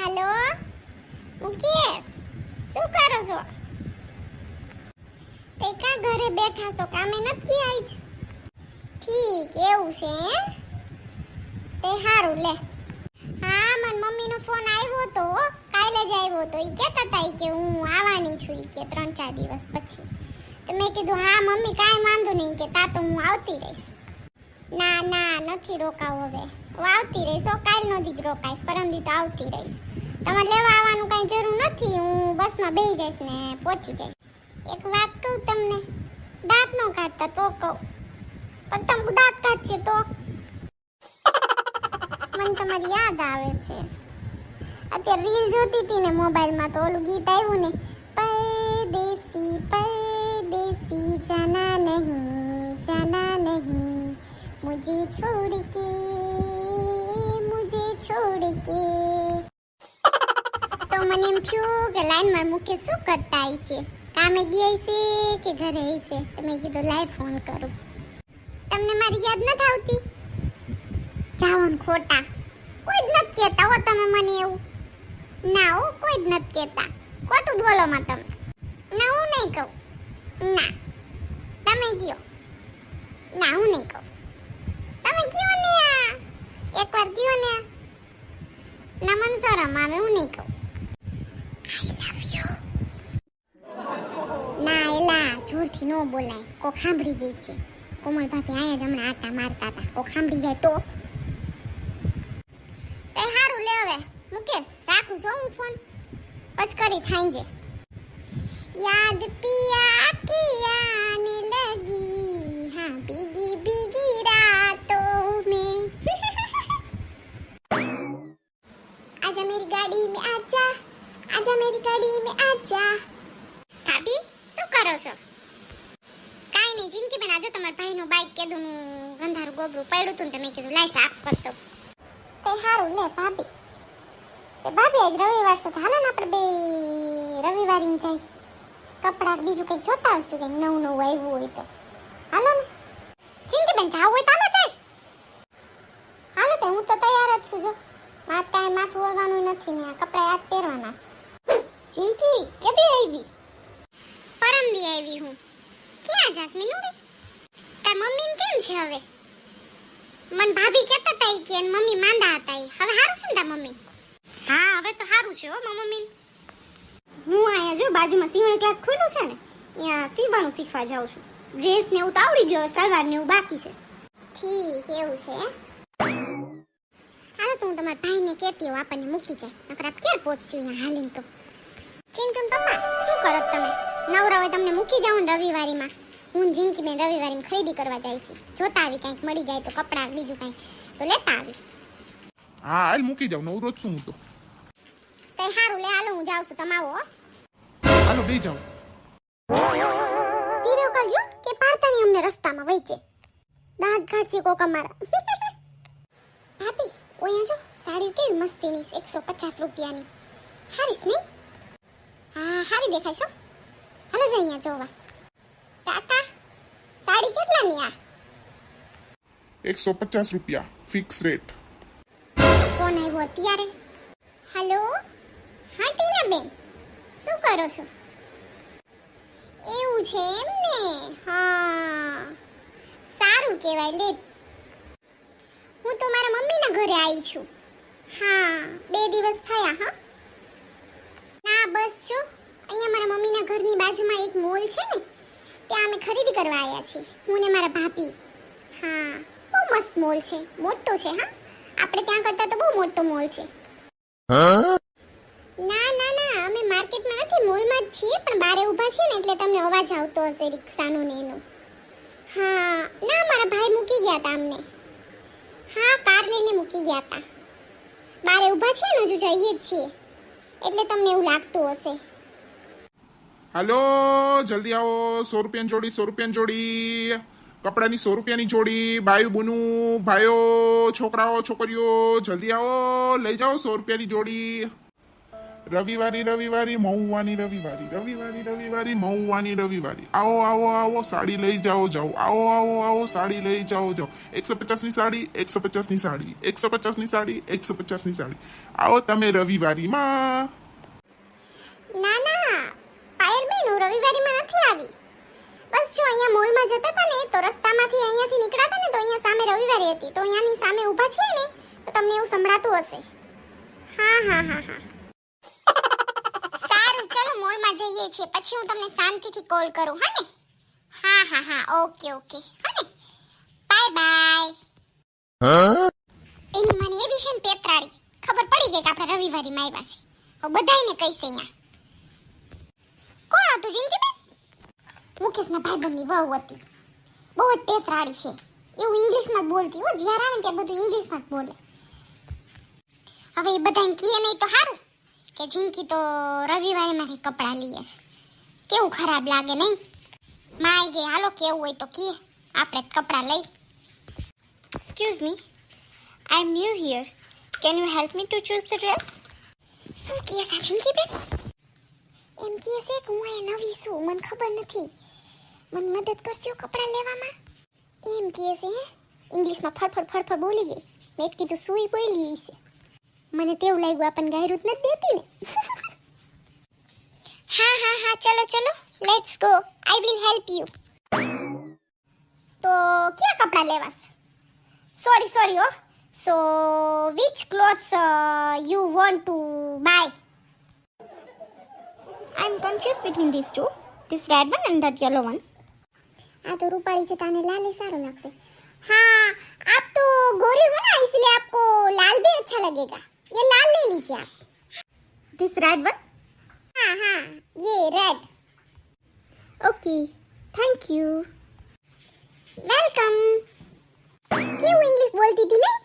હાલો મુકેશ, શું કરો છો? તે કા ઘરે બેઠા છો, કામે નથી આવી જ? ઠીક એવું છે તે હારું લે. હા મને મમ્મીનો ફોન આવ્યો તો, કાલે જ આવ્યો તો. ઈ કહેતા હતા કે હું આવવાની છું ઈ કે 3-4 દિવસ પછી. તો મેં કીધું હા મમ્મી કાંઈ વાંધો નહીં કે તા તો હું આવતી રહીશ. ના ના નથી રોકાવું હવે, હું આવતી રહીશ. કાલનો દી જ રોકાઈશ, પરમદી તો આવતી રહીશ. તમારે લેવા આવવાનું કાંઈ જરૂર નથી, હું બસમાં બેસી જઈશ ને પહોંચી જઈશ. એક વાત કહું તમને, દાંત ન કાઢતા તો કહું, પણ તમે દાંત કાઢશે તો મને તમારી યાદ આવે છે. અત્યારે રીલ જોતી હતી ને મોબાઈલમાં, તો ઓલું ગીત આવ્યું ને, પરદેસી પરદેસી જાના નહીં મુझे छोड़ के તો મને એમ થયું કે લાઈનમાં મૂકે શું કરતા હશે, કામે ગયા હશે કે ઘરે હશે. તો મેં કીધું લાઈવ ફોન કરું. તમને મારી યાદ નથી આવતી? જાઓ ને ખોટા, કોઈ જ નથી કહેતા હો તમે મને એવું. ના હો, કોઈ જ નથી કહેતા, ખોટું બોલો માં તમે. ના હું નહીં કહું, ના તમે કયો. ના હું નહીં કહું, તમે કયો ને, એકવાર કયો ને. ના મને શરમ આવે, હું નહીં કહું. આઈ લવ યુ. ના એલા જોરથી ન બોલાય, કોક સાંભળી જાય છે. કોમલ ભાભી આયા જ હમણાં આટા મારતા હતા, કોક સાંભળી જાય તો. તે હારું લે હવે મુકેશ, રાખું છું હું ફોન, પછી કરી સાંજે. યાદ પિયા કી આને લગી, હા ભીગી ભીગી રાતો में आजा मेरी गाड़ी में आजा, आजा मेरी गाड़ी में आजा. ભાભી શું કરો છો? કાઈ નહીં જિંદગી બેન, આજે તમારા ભાઈનું બાઈક કેદું ગંધારું ગોબરું પડ્યું હતું ને તમે કીધું લાઈ સાફ કરતો. તે હારું લે ભાભી. તે ભાભી આજ રવિવાર છે, હાલો ને આપણે બે રવિવારીને જાય કપડાં બીજું કંઈક જોતા આવશું, કંઈક નવું નવું આવ્યું હોય તો. હાલો ને જિંદગી બેન, જાવ હોય તો હાલો જાય. હાલો તે હું તો તૈયાર જ છું. જો મારે કાંઈ માથું વળવાનું નથી ને આ કપડાં યાદ પહેરવાના છે. જિંદગી કેદી આવી? પરમદી આવી હું. ક્યાં જાસ મીનુડી? તાર મમ્મીને કેમ છે હવે? મન ભાભી કહેતા હતા કે એન મમ્મી માંદા હતા. હવે સારું છે ને તાર મમ્મી? હા હવે તો સારું છે હો મમ્મી. હું અહીંયા જો બાજુમાં સીવણ ક્લાસ ખોલ્યું છે ને, ત્યાં સીવવાનું શીખવા જાઉં છું. ડ્રેસ ને એવું તો આવડી ગયો, સલવાર ને એવું બાકી છે. ઠીક એવું છે હે? હાલો તો હું તમારા ભાઈને કહેતી હોઉં આપણને મૂકી જાય, નકર આપ ક્યારે પહોંચશું અહીંયા હાલીને તો. ચિંટુ પપ્પા શું કરો તમે? નવરા હોય તમને મૂકી જાઉં ને રવિવારીમાં. હું જિંદગી બેન રવિવારીમાં ખરીદી કરવા જાય છે. જોતા આવી કંઈક મળી જાય તો કપડાં બીજું કંઈક તો લેતા આવી. હા હાલ મૂકી જાવ, નવરો જ છું હું તો. તે હારું લે, હાલો હું જાઉં છું, તમે આવો. હાલો બે જાવ. ધીરે કરજો કે પાડતા નહીં અમને રસ્તામાં વચ્ચે. દાંત કાઢશે કોક અમારા. ભાભી ઓયા જો સાડી કેવી મસ્તીની 150 રૂપિયાની. હારીસ નહીં? હા હારી દેખાય છો. હાલો જ અહીંયા જોવા. કાકા સાડી કેટલાની આ? 150 રૂપિયા ફિક્સ રેટ. કોણ આવ્યો અત્યારે? હાલો હા ટીના બેન, શું કરો છો? એવું છે એમ ને? હા સારું કહેવાય લે. હું તો મારા મમ્મીના ઘરે આવી છું. હા 2 દિવસ થયા. હા ના બસ જો અહીંયા મારા મમ્મીના ઘરની બાજુમાં એક મોલ છે ને, ત્યાં અમે ખરીદી કરવા આવ્યા છીએ, હું ને મારા ભાભી. હા બહુ મસ્ત મોલ છે, મોટો છે. હા આપણે ત્યાં કરતા તો બહુ મોટો મોલ છે. ના ના ના અમે માર્કેટમાં નથી, મોલમાં જ છીએ, પણ બારે ઊભા છીએ ને એટલે તમને અવાજ આવતો હશે રિક્ષાનો ને એનો. હા ના મારા ભાઈ મૂકી ગયા હતા અમને. હા કાર લઈને મૂકી ગયા હતા. બારે ઊભા છીએ ને, હજુ જઈએ જ છીએ એટલે તમને એવું લાગતું હશે. હાલો જલ્દી આવો, 100 રૂપિયાની જોડી, 100 રૂપિયાની જોડી. કપડાની 100 રૂપિયાની જોડી. બાયું બુનું ભાઈઓ છોકરાઓ છોકરીઓ જલ્દી આવો, લઈ જાઓ 100 રૂપિયાની જોડી. રવિવારી રવિવારી મહુવાની રવિવારી રવિવારી રવિવારી મહુવાની રવિવારી આવો આવો આવો સાડી લઈ જાઓ જાઓ આવો આવો આવો સાડી લઈ જાઓ જાઓ 150 ની સાડી 150 ની સાડી 150 ની સાડી 150 ની સાડી આવો તમે રવિવારીમાં. ના ના પાયલ બેન હું રવિવારીમાં નથી આવી. બસ જો અહીંયા મોલમાં જતા હતા ને તો રસ્તામાંથી અહીંયાથી નીકળ્યા હતા ને તો અહીંયા સામે રવિવારી હતી તો અહીંયાની સામે ઊભા છીએ ને તો તમને એવું સંભળાતું હશે. હા હા હા હા સારું ચલો મોલમાં જઈએ છીએ પછી હું તમને શાંતિથી કોલ કરું હા ને. હા હા હા ઓકે ઓકે હા ને બાય બાય. એની મને એવી છે ને પેતરાળી ખબર પડી ગઈ કે આપણે રવિવારીમાં આવ્યા છે. હવે બધાયને કહીશ અહીંયા. કોણ હતું જિંદગીબેન? મુકેશના ભાઈબંધની વહુ હતી. બહુ જ પેતરાળી છે. એવું ઇંગ્લિશમાં જ બોલતી હો જ્યારે આવે ને ત્યાં બધું ઇંગ્લિશમાં જ બોલે. હવે એ બધાને કીએ નહીં તો સારું કે જિંદગી તો રવિવારીમાંથી કપડાં લઈએ છે. કેવું ખરાબ લાગે નહીં? માય ગઈ હાલો કેવું હોય તો કીએ આપણે કપડાં લઈ. Excuse me I am new here can you help me to choose the dress? શું કહે છે જિંદગીબેન? એમ કહે છે કે હું અહીંયા નવી છું મને ખબર નથી મને મદદ કરશો કપડાં લેવામાં એમ કહે છે. હે ઇંગ્લિશમાં ફડફડ ફડફડ બોલી ગઈ. મેં જ કીધું સુઈ બોલી છે. મને તેવું લાગ્યું આપણને ગાયરું જ નથી દેતી ને. હા હા હા ચલો ચલો let's go I will help you. તો ક્યાં કપડાં લેવાસ? સોરી સોરી હો so which clothes you want to buy? I am confuse between this two this red one and that yellow one. આ તો રૂપાળી છે તાને लाल ही सारो लगता है. हाँ आप तो गोरी हो ना इसलिए आपको लाल भी अच्छा लगेगा. ये लाल ले लीजिए आप. This red one? हाँ हाँ ये red. Okay thank you welcome. क्यों इंग्लिश बोलती थी नहीं?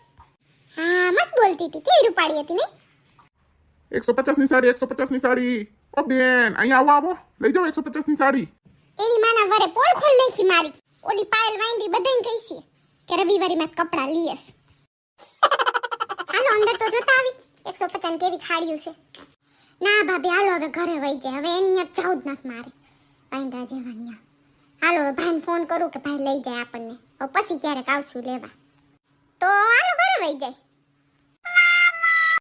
हाँ मस्त बोलती थी क्यों रूपाड़ी थी नहीं? 150 ની સાડી 150 ની સાડી ઓ બેન અહીંયા આવો આવો લઈ જાઓ 150 ની સાડી. એની માના વરે પોળ ખોલ નાખી મારી. ઓલી પાયલ વાંદી બધાને કહી છે કે રવિવારીમાં કપડાં લીયસ. હાલો અંદર તો જોતા આવી 150 ની કેવી ખાડ્યું છે. ના ભાભી હાલો હવે ઘરે વઈ જાય હવે અહીંયા જાવ જ નથી મારે પાંદડા જેવા. હાલો ભાઈને ફોન કરું કે ભાઈ લઈ જાય આપણને. હવે પછી ક્યારેક આવશું લેવા. તો હાલો ઘરે વઈ જાય.